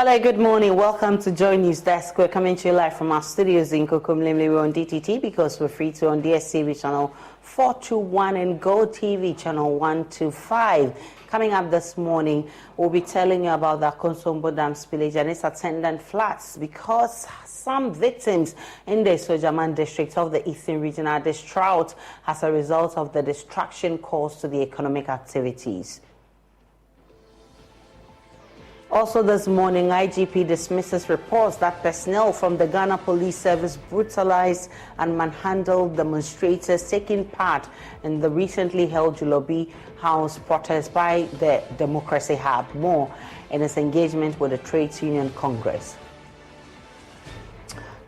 Hello, good morning. Welcome to Joy News Desk. We're coming to you live from our studios in Kokomlemle. We're on DTT because we're free to on DSTV channel 421 and Go TV channel 125. Coming up this morning, we'll be telling you about the Akosombo Dam spillage and its attendant floods because some victims in the Sojaman district of the Eastern region are distraught as a result of the destruction caused to the economic activities. Also this morning, IGP dismisses reports that personnel from the Ghana Police Service brutalized and manhandled demonstrators taking part in the recently held Julobi House protest by the Democracy Hub. More in its engagement with the Trades Union Congress.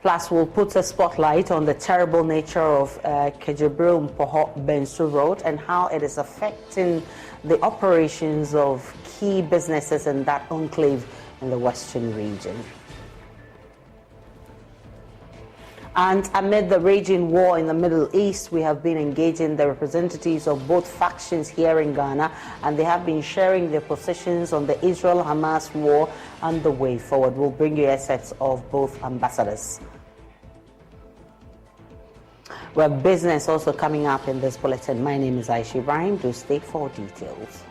Plus, we'll put a spotlight on the terrible nature of Kejebro Mpoho Bensu Road and how it is affecting the operations of key businesses in that enclave in the Western region. And amid the raging war in the Middle East, we have been engaging the representatives of both factions here in Ghana, and they have been sharing their positions on the Israel-Hamas war and the way forward. We'll bring you assets of both ambassadors. We have business also coming up in this bulletin. My name is Aisha Ibrahim. Do stay for details.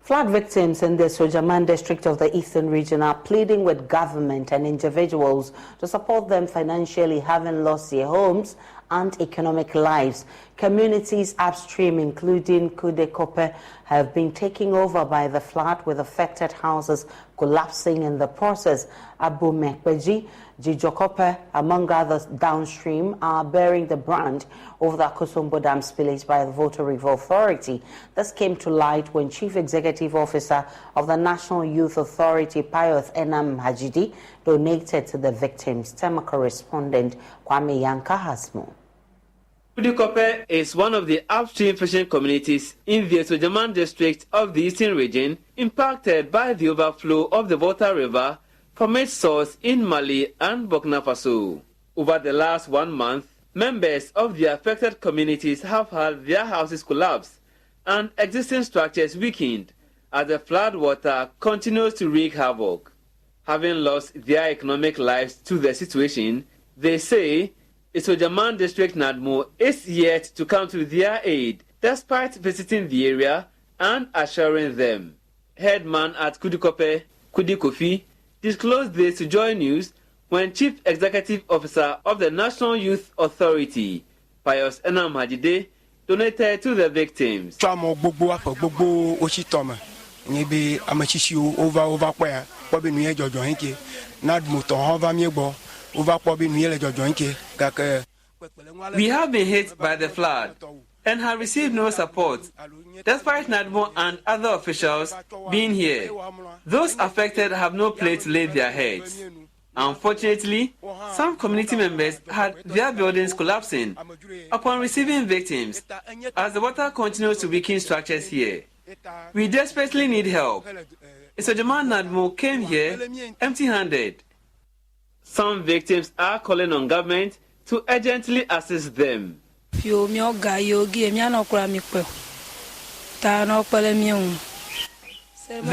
Flood victims in the Sojaman district of the Eastern region are pleading with government and individuals to support them financially, having lost their homes and economic lives. Communities upstream, including Kudekope, have been taken over by the flood, with affected houses collapsing in the process. Abu Mekbeji, Jijokope, among others downstream, are bearing the brunt over the Akosombo Dam spillage by the Volta River Authority. This came to light when Chief Executive Officer of the National Youth Authority, Pius Enam Hajidi, donated to the victims. Tema correspondent Kwame Yanka has more. Kudekope is one of the upstream fishing communities in the Sojaman district of the Eastern region impacted by the overflow of the Volta River from its source in Mali and Burkina Faso. Over the last 1 month, members of the affected communities have had their houses collapse and existing structures weakened as the flood water continues to wreak havoc. Having lost their economic lives to the situation, they say Sojaman District NADMO is yet to come to their aid despite visiting the area and assuring them. Headman at Kudekope, Kudi Kofi, disclosed this to Joy News when Chief Executive Officer of the National Youth Authority, Pius Enam Hajide, donated to the victims. We have been hit by the flood and have received no support, despite NADMO and other officials being here. Those affected have no place to lay their heads. Unfortunately, some community members had their buildings collapsing upon receiving victims as the water continues to weaken structures here. We desperately need help. Sojaman NADMO came here empty-handed. Some victims are calling on government to urgently assist them. The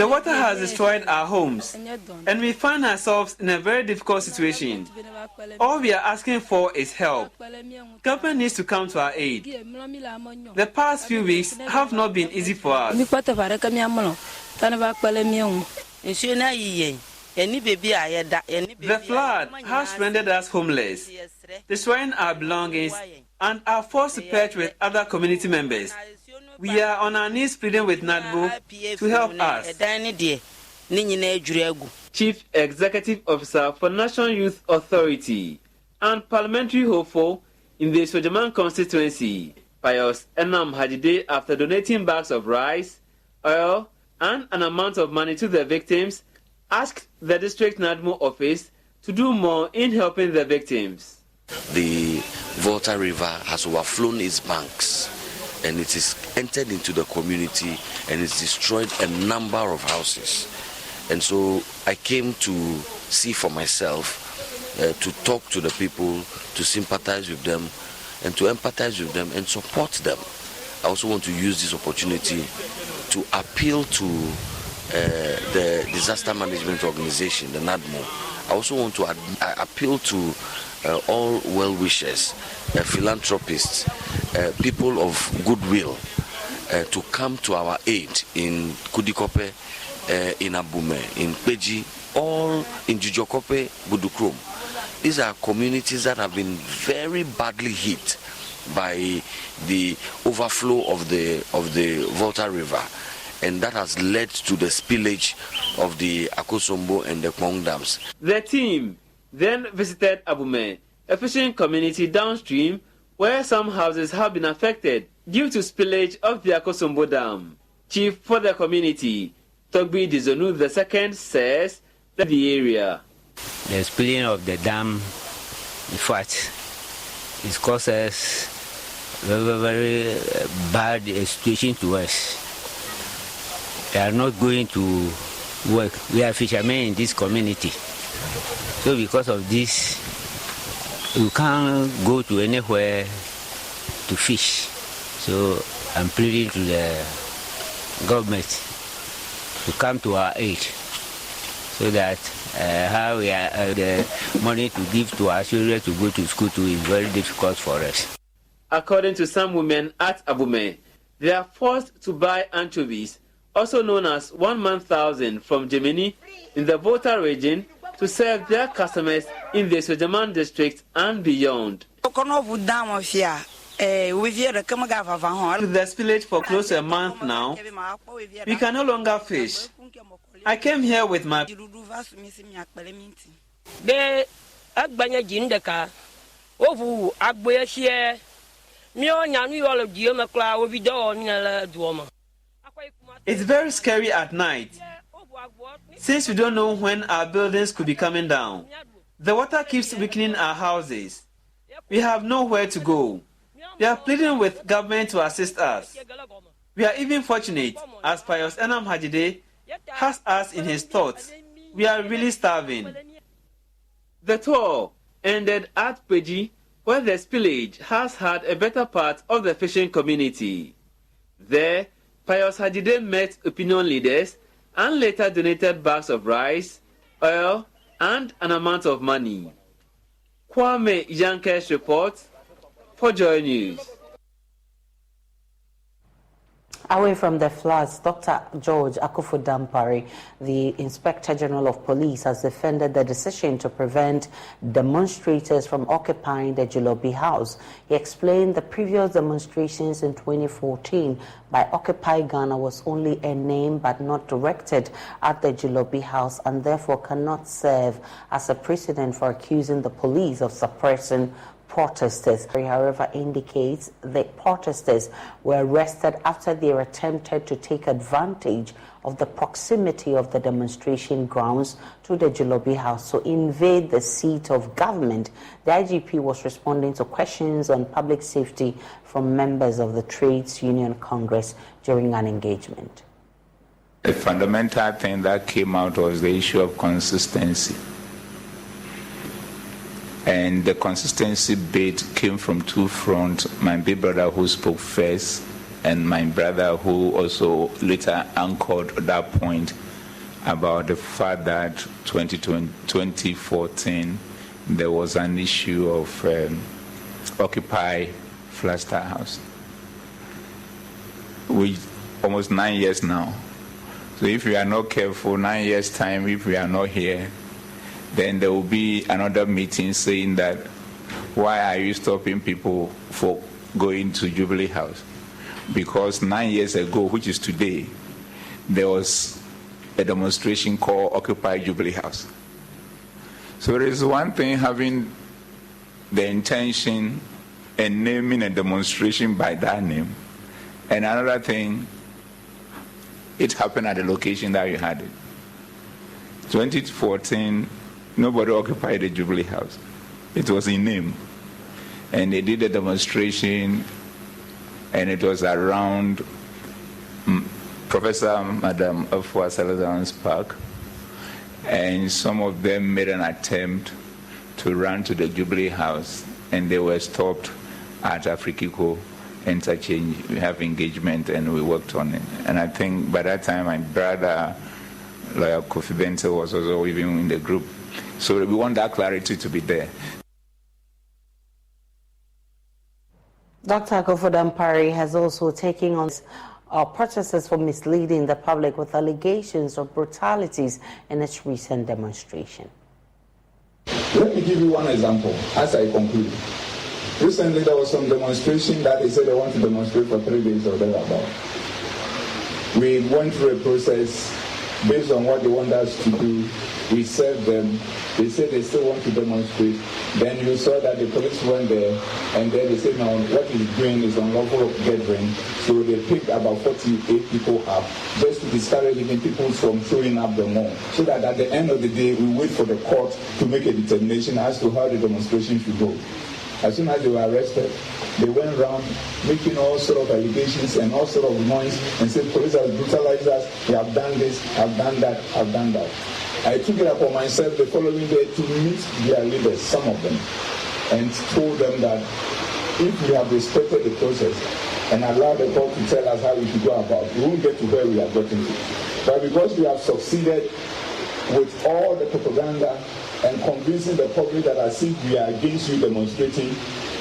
water has destroyed our homes, and we find ourselves in a very difficult situation. All we are asking for is help. Government needs to come to our aid. The past few weeks have not been easy for us. The flood has rendered us homeless, destroying our belongings, and are forced to patch with other community members. We are on our knees pleading with NADMO to help us. Chief Executive Officer for National Youth Authority and parliamentary hopeful in the Sojaman constituency, Pius Enam Hajide, after donating bags of rice, oil, and an amount of money to the victims, asked the district NADMO office to do more in helping the victims. The Volta River has overflown its banks and it is entered into the community and it's destroyed a number of houses. And so I came to see for myself, to talk to the people, to sympathize with them, and to empathize with them and support them. I also want to use this opportunity to appeal to the Disaster Management Organization, the NADMO. I also want to appeal to all well-wishers, philanthropists, people of goodwill, to come to our aid in Kudikope, in Abume, in Peji, all in Jujokope, Budukrom. These are communities that have been very badly hit by the overflow of the Volta River, and that has led to the spillage of the Akosombo and the Kpong dams. The team then visited Abume, a fishing community downstream where some houses have been affected due to spillage of the Akosombo Dam. Chief for the community, Togbi Dizonu II, says that the area. The spilling of the dam, in fact, it causes very, very bad situation to us. They are not going to work. We are fishermen in this community. So because of this, we can't go to anywhere to fish. So I'm pleading to the government to come to our aid so that how we are, the money to give to our children to go to school too is very difficult for us. According to some women at Abume, they are forced to buy anchovies, also known as 1,000 from Gemini in the Volta region, to serve their customers in the Sojaman district and beyond. With the spillage for close to a month now, we can no longer fish. I came here with my... It's very scary at night, since we don't know when our buildings could be coming down. The water keeps weakening our houses. We have nowhere to go. We are pleading with government to assist us. We are even fortunate, as Pius Enam Hajide has us in his thoughts. We are really starving. The tour ended at Peji, where the spillage has had a better part of the fishing community. There, Pius Hajide met opinion leaders and later donated bags of rice, oil, and an amount of money. Kwame Yankes reports for Joy News. Away from the floods, Dr. George Akufu-Dampare, the Inspector General of Police, has defended the decision to prevent demonstrators from occupying the Jilobi House. He explained the previous demonstrations in 2014 by Occupy Ghana was only a name but not directed at the Jilobi House and therefore cannot serve as a precedent for accusing the police of suppressing protesters. However, indicates the protesters were arrested after they attempted to take advantage of the proximity of the demonstration grounds to the Jilobi House to invade the seat of government. The IGP was responding to questions on public safety from members of the Trades Union Congress during an engagement. The fundamental thing that came out was the issue of consistency. And the consistency bit came from two fronts. My big brother who spoke first and my brother who also later anchored that point about the fact that 2014 there was an issue of Occupy Flagstaff House. We almost 9 years now. So if we are not careful, 9 years time, if we are not here, then there will be another meeting saying that, why are you stopping people for going to Jubilee House? Because 9 years ago, which is today, there was a demonstration called Occupy Jubilee House. So there is one thing having the intention and naming a demonstration by that name, and another thing, it happened at the location that you had it. 2014, nobody occupied the Jubilee House. It was in name. And they did a demonstration, and it was around Professor Madam Afua Salazar's park. and some of them made an attempt to run to the Jubilee House, and they were stopped at Afrikiko interchange. We have engagement and we worked on it. And I think by that time my brother, Lawyer Kofi Bente, was also even in the group. So we want that clarity to be there. Dr. Akufo Dampare has also taken on protesters for misleading the public with allegations of brutalities in its recent demonstration. Let me give you one example as I conclude. Recently, there was some demonstration that they said they want to demonstrate for 3 days or thereabout. We went through a process based on what they want us to do. We served them. They said they still want to demonstrate. Then you saw that the police went there, and then they said, no, what he's doing is unlawful gathering. So they picked about 48 people up just to discourage even people from showing up the mall. So that at the end of the day, we wait for the court to make a determination as to how the demonstration should go. As soon as they were arrested, they went around making all sort of allegations and all sort of noise and said, police have brutalized us, they have done this, have done that, have done that. I took it upon myself the following day to meet their leaders, some of them, and told them that if we have respected the process and allowed the court to tell us how we should go about, we won't get to where we are getting to. But because we have succeeded with all the propaganda and convincing the public that as if we are against you demonstrating,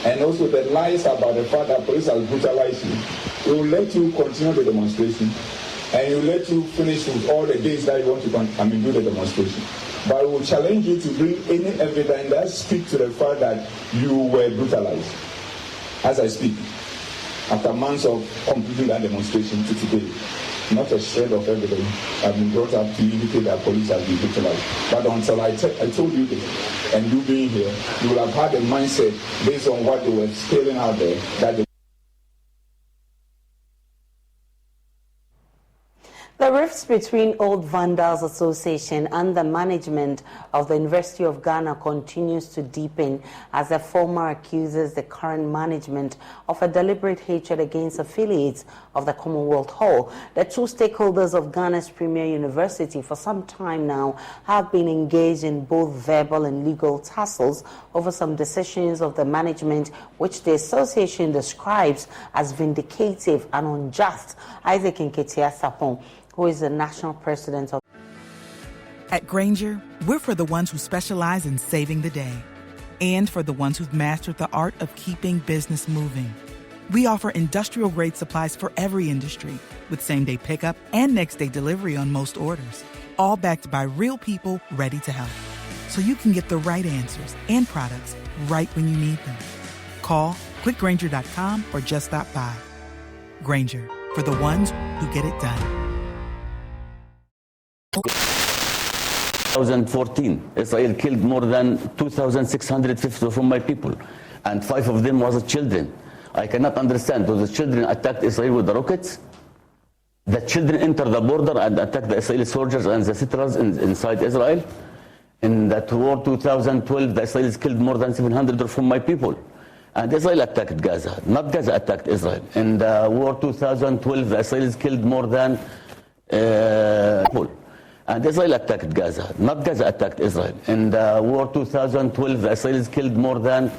and also the lies about the fact that police have brutalized you, we will let you continue the demonstration, and we will let you finish with all the days that you want to do the demonstration. But we will challenge you to bring any evidence that speaks to the fact that you were brutalized. As I speak, after months of completing that demonstration to today, not a shred of evidence has been brought up to indicate that police have been brutalized. But until I told you this, and you being here, you will have had a mindset based on what they were scaling out there, that they The rifts between Old Vandals Association and the management of the University of Ghana continues to deepen as the former accuses the current management of a deliberate hatred against affiliates of the Commonwealth Hall. The two stakeholders of Ghana's premier university for some time now have been engaged in both verbal and legal tussles over some decisions of the management which the association describes as vindicative and unjust. Isaac Nketia Sapon, who is the national president of... At Grainger, we're for the ones who specialize in saving the day and for the ones who've mastered the art of keeping business moving. We offer industrial-grade supplies for every industry with same-day pickup and next-day delivery on most orders, all backed by real people ready to help. So you can get the right answers and products right when you need them. Call, clickgrainger.com, or just stop by. Grainger, for the ones who get it done. 2014, Israel killed more than 2,650 from my people, and 5 of them was children. I cannot understand. Those children attacked Israel with the rockets. The children entered the border and attacked the Israeli soldiers and the settlers inside Israel. In that war 2012, the Israelis killed more than 700 from my people. And Israel attacked Gaza, not Gaza attacked Israel. In the war 2012, the Israelis killed more than people. And Israel attacked Gaza, not Gaza attacked Israel. In the war 2012, the Israelis killed more than